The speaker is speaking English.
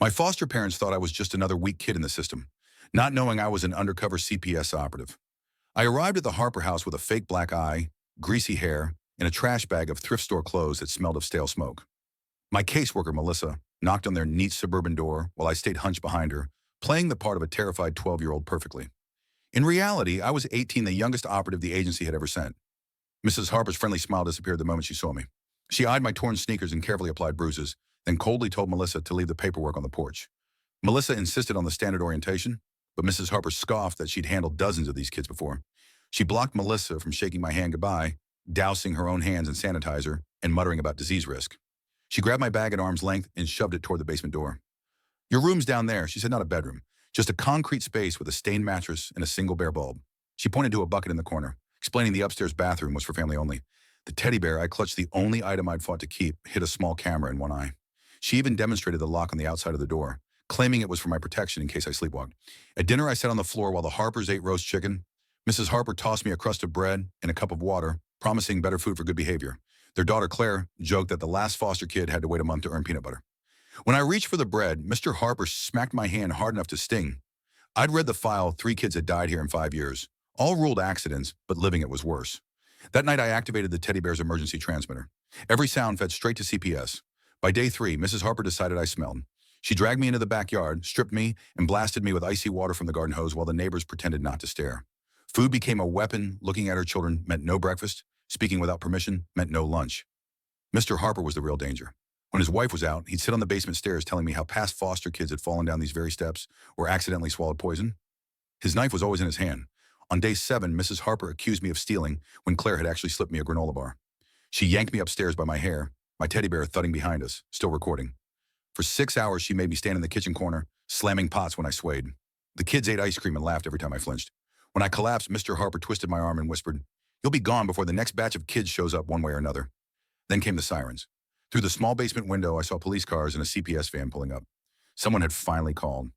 My foster parents thought I was just another weak kid in the system, not knowing I was an undercover CPS operative. I arrived at the Harper house with a fake black eye, greasy hair, and a trash bag of thrift store clothes that smelled of stale smoke. My caseworker, Melissa, knocked on their neat suburban door while I stayed hunched behind her, playing the part of a terrified 12-year-old perfectly. In reality, I was 18, the youngest operative the agency had ever sent. Mrs. Harper's friendly smile disappeared the moment she saw me. She eyed my torn sneakers and carefully applied bruises, then coldly told Melissa to leave the paperwork on the porch. Melissa insisted on the standard orientation, but Mrs. Harper scoffed that she'd handled dozens of these kids before. She blocked Melissa from shaking my hand goodbye, dousing her own hands in sanitizer and muttering about disease risk. She grabbed my bag at arm's length and shoved it toward the basement door. "Your room's down there," she said, "not a bedroom. Just a concrete space with a stained mattress and a single bare bulb." She pointed to a bucket in the corner, explaining the upstairs bathroom was for family only. The teddy bear I clutched, the only item I'd fought to keep, hid a small camera in one eye. She even demonstrated the lock on the outside of the door, claiming it was for my protection in case I sleepwalked. At dinner, I sat on the floor while the Harpers ate roast chicken. Mrs. Harper tossed me a crust of bread and a cup of water, promising better food for good behavior. Their daughter, Claire, joked that the last foster kid had to wait a month to earn peanut butter. When I reached for the bread, Mr. Harper smacked my hand hard enough to sting. I'd read the file. 3 kids had died here in 5 years. All ruled accidents, but living it was worse. That night, I activated the teddy bear's emergency transmitter. Every sound fed straight to CPS. By day 3, Mrs. Harper decided I smelled. She dragged me into the backyard, stripped me, and blasted me with icy water from the garden hose while the neighbors pretended not to stare. Food became a weapon. Looking at her children meant no breakfast. Speaking without permission meant no lunch. Mr. Harper was the real danger. When his wife was out, he'd sit on the basement stairs telling me how past foster kids had fallen down these very steps or accidentally swallowed poison. His knife was always in his hand. On day 7, Mrs. Harper accused me of stealing when Claire had actually slipped me a granola bar. She yanked me upstairs by my hair, my teddy bear thudding behind us, still recording. For 6 hours, she made me stand in the kitchen corner, slamming pots when I swayed. The kids ate ice cream and laughed every time I flinched. When I collapsed, Mr. Harper twisted my arm and whispered, "You'll be gone before the next batch of kids shows up one way or another." Then came the sirens. Through the small basement window, I saw police cars and a CPS van pulling up. Someone had finally called.